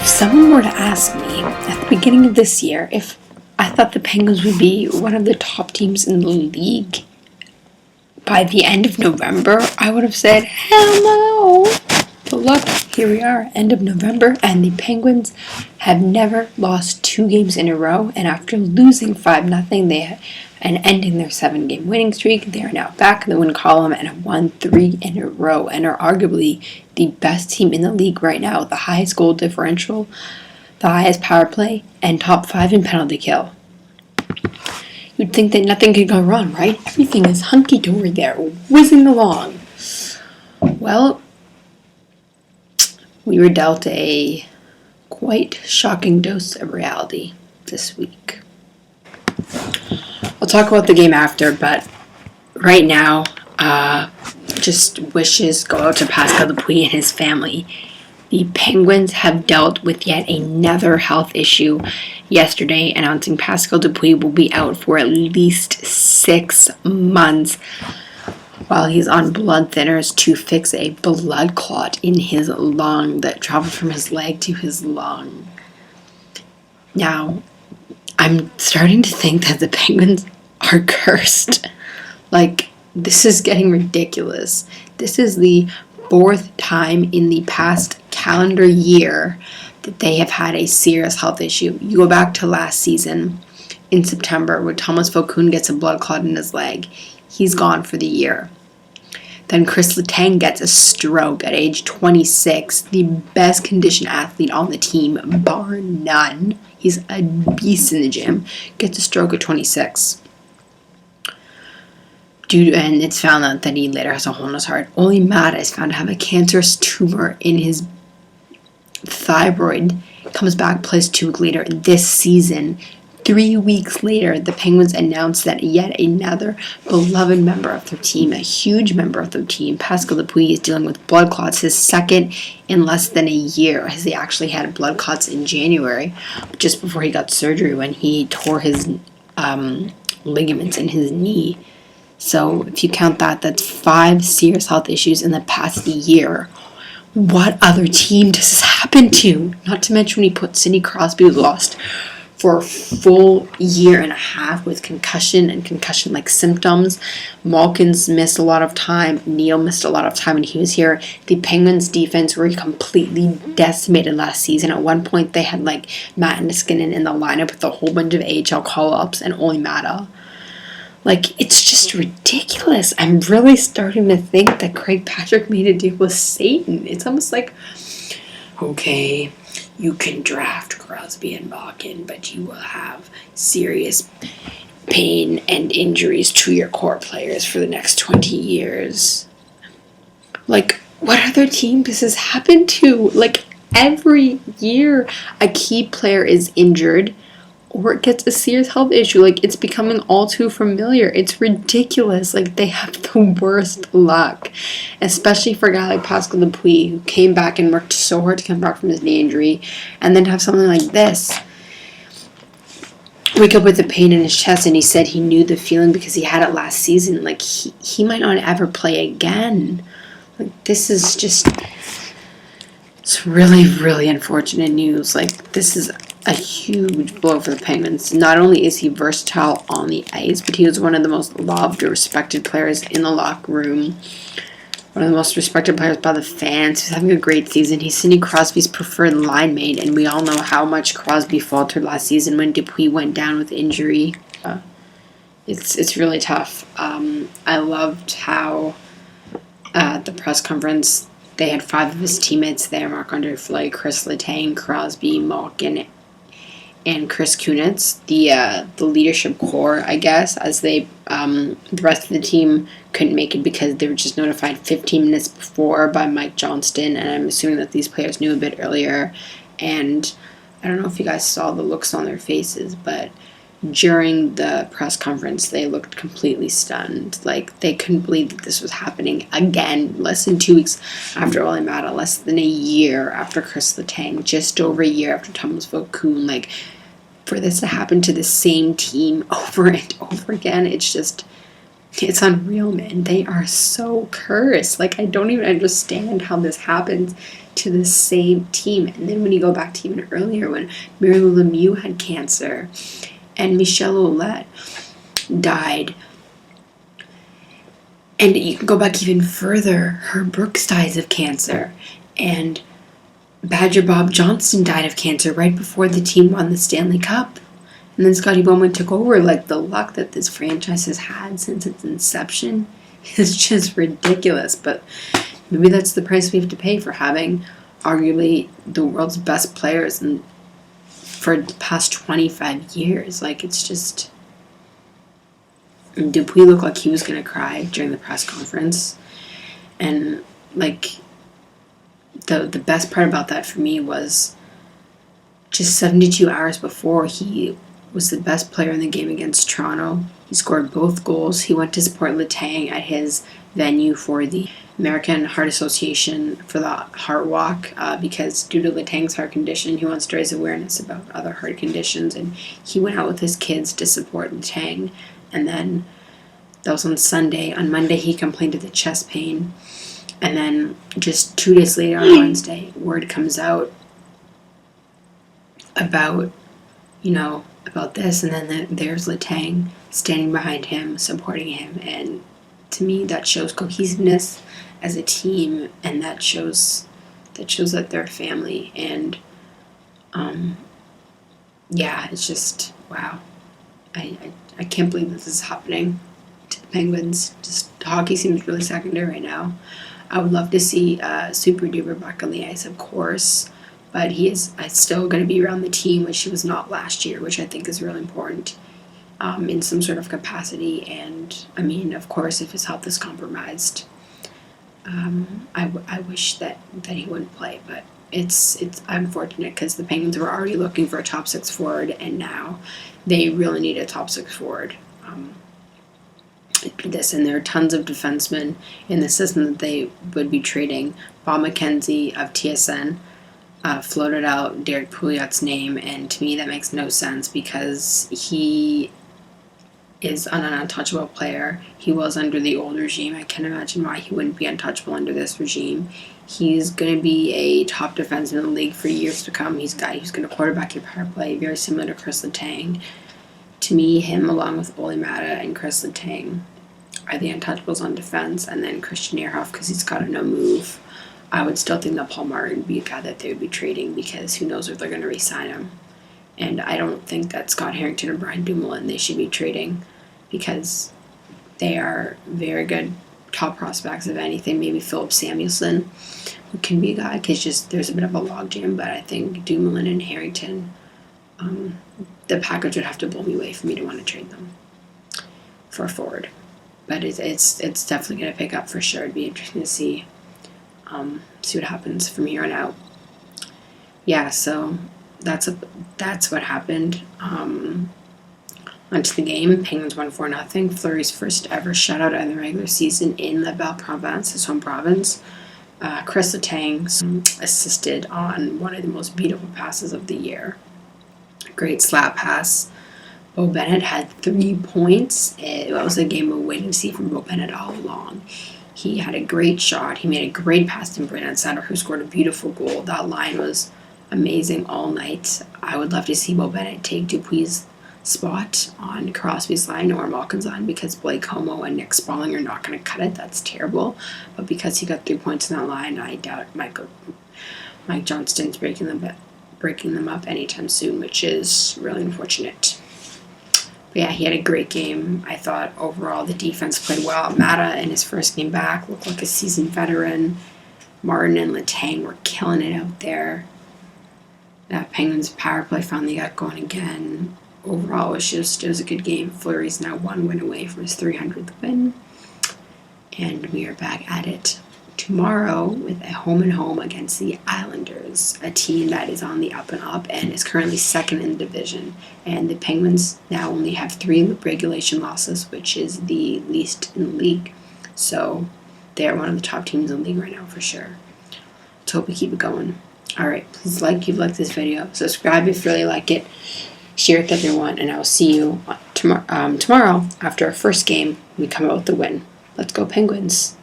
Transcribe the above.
If someone were to ask me at the beginning of this year if I thought the Penguins would be one of the top teams in the league by the end of November, I would have said, hell no. But look, here we are, end of November, and the Penguins have never lost 2 games in a row. And after losing 5-0, and ending their 7-game winning streak, they are now back in the win column and have won 3 in a row and are arguably the best team in the league right now with the highest goal differential, the highest power play, and top 5 in penalty kill. You'd think that nothing could go wrong, right? Everything is hunky-dory there, whizzing along. Well, we were dealt a quite shocking dose of reality this week. I'll talk about the game after, but right now, just wishes go out to Pascal Dupuis and his family. The Penguins have dealt with yet another health issue yesterday, announcing Pascal Dupuis will be out for at least 6 months while he's on blood thinners to fix a blood clot in his lung that traveled from his leg to his lung. Now, I'm starting to think that the Penguins are cursed. This is getting ridiculous. This is the 4th time in the past calendar year that they have had a serious health issue. You go back to last season in September when Thomas Vokoun gets a blood clot in his leg. He's gone for the year. Then Chris Letang gets a stroke at age 26, the best conditioned athlete on the team, bar none. He's a beast in the gym. Gets a stroke at 26. And it's found out that he later has a hole in his heart. Olli Maatta is found to have a cancerous tumor in his thyroid. Comes back, plays 2 weeks later this season. 3 weeks later, the Penguins announced that yet another beloved member of their team, a huge member of their team, Pascal Dupuis, is dealing with blood clots, his second in less than a year, as he actually had blood clots in January, just before he got surgery when he tore his ligaments in his knee. So if you count that, that's 5 serious health issues in the past year. What other team does this happen to? Not to mention when he put Sidney Crosby, who lost for a full year and a half with concussion and concussion-like symptoms. Malkin's missed a lot of time. Neal missed a lot of time when he was here. The Penguins' defense were completely decimated last season. At one point, they had Matt Niskanen in the lineup with a whole bunch of AHL call-ups and Olli Maatta. It's just ridiculous. I'm really starting to think that Craig Patrick made a deal with Satan. It's almost like, okay, you can draft Crosby and Malkin, but you will have serious pain and injuries to your core players for the next 20 years. What other team does this happen to? Every year, a key player is injured or it gets a serious health issue. It's becoming all too familiar. It's ridiculous. They have the worst luck. Especially for a guy like Pascal Dupuis, who came back and worked so hard to come back from his knee injury, and then to have something like this. Wake up with the pain in his chest, and he said he knew the feeling because he had it last season. He might not ever play again. This is just... It's really, really unfortunate news. This is a huge blow for the Penguins. Not only is he versatile on the ice, but he was one of the most loved or respected players in the locker room. One of the most respected players by the fans. He's having a great season. He's Sidney Crosby's preferred line mate, and we all know how much Crosby faltered last season when Dupuis went down with injury. It's really tough. I loved how at the press conference they had 5 of his teammates there: Marc-Andre Fleury, Chris Letang, Crosby, Malkin, and Chris Kunitz, the leadership core, I guess, as the rest of the team couldn't make it because they were just notified 15 minutes before by Mike Johnston, and I'm assuming that these players knew a bit earlier. And I don't know if you guys saw the looks on their faces, but during the press conference, they looked completely stunned. They couldn't believe that this was happening again, less than 2 weeks after Olli Maatta, less than a year after Chris Letang, just over a year after Thomas Vokoun. For this to happen to the same team over and over again, it's just It's unreal, man. They are so cursed. Like, I don't even understand how this happens to the same team. And then when you go back to even earlier, when Mario Lemieux had cancer and Michelle Ouellette died, and you can go back even further, Herb Brooks dies of cancer, and Badger Bob Johnston died of cancer right before the team won the Stanley Cup. And then Scotty Bowman took over. Like, the luck that this franchise has had since its inception is just ridiculous. But maybe that's the price we have to pay for having arguably the world's best players for the past 25 years. Like, it's just... Dupuis looked like he was going to cry during the press conference. And, like, the best part about that for me was just 72 hours before, he was the best player in the game against Toronto. He scored both goals. He went to support Letang at his venue for the American Heart Association for the Heart Walk because due to Letang's heart condition, he wants to raise awareness about other heart conditions, and he went out with his kids to support Letang. And then that was on Sunday. On Monday, he complained of the chest pain. And then just 2 days later on Wednesday, word comes out about, about this. And then there's Letang standing behind him, supporting him. And to me, that shows cohesiveness as a team. And that shows that they're a family. And, it's just, wow. I can't believe this is happening to the Penguins. Just hockey seems really secondary right now. I would love to see Super Duper back on the ice, of course, but he is still going to be around the team, which he was not last year, which I think is really important in some sort of capacity. And I mean, of course, if his health is compromised, I wish that he wouldn't play, but it's unfortunate because the Penguins were already looking for a top 6 forward, and now they really need a top 6 forward. And there are tons of defensemen in the system that they would be trading. Bob McKenzie of TSN floated out Derek Pouliot's name, and to me that makes no sense because he is an untouchable player. He was under the old regime. I can't imagine why he wouldn't be untouchable under this regime. He's going to be a top defenseman in the league for years to come. He's a guy who's going to quarterback your power play, very similar to Chris Letang. To me, him along with Ole Mata and Chris Letang are the untouchables on defense, and then Christian Ehrhoff because he's got a no move. I would still think that Paul Martin would be a guy that they would be trading because who knows if they're going to re-sign him. And I don't think that Scott Harrington or Brian Dumoulin they should be trading because they are very good top prospects. If anything, maybe Philip Samuelson who can be a guy because there's a bit of a logjam, but I think Dumoulin and Harrington, the package would have to blow me away for me to want to trade them for a forward. But it's definitely going to pick up for sure. It'd be interesting to see what happens from here on out. Yeah, so that's what happened. Onto the game. Penguins won 4-0. Fleury's first ever shutout in the regular season in La Belle Province, his home province. Chris Letang assisted on one of the most beautiful passes of the year. Great slap pass. Beau Bennett had 3 points. It was a game of waiting to see from Beau Bennett all along. He had a great shot. He made a great pass to Brandon Sander, who scored a beautiful goal. That line was amazing all night. I would love to see Beau Bennett take Dupuis' spot on Crosby's line or Malkin's line because Blake Homo and Nick Spaulding are not going to cut it. That's terrible. But because he got 3 points in that line, I doubt Mike Johnston's breaking them up anytime soon, which is really unfortunate. But yeah, he had a great game. I thought overall the defense played well. Mata in his first game back looked like a seasoned veteran. Martin and Letang were killing it out there. Penguins power play finally got going again. Overall, it was a good game. Fleury's now 1 win away from his 300th win. And we are back at it tomorrow with a home against the Islanders, a team that is on the up and up and is currently second in the division. And the Penguins now only have 3 regulation losses, which is the least in the league. So they are one of the top teams in the league right now for sure. Let's hope we keep it going. Alright, please like if you like this video. Subscribe if you really like it. share with everyone, and I will see you tomorrow after our first game. We come out with the win. Let's go Penguins.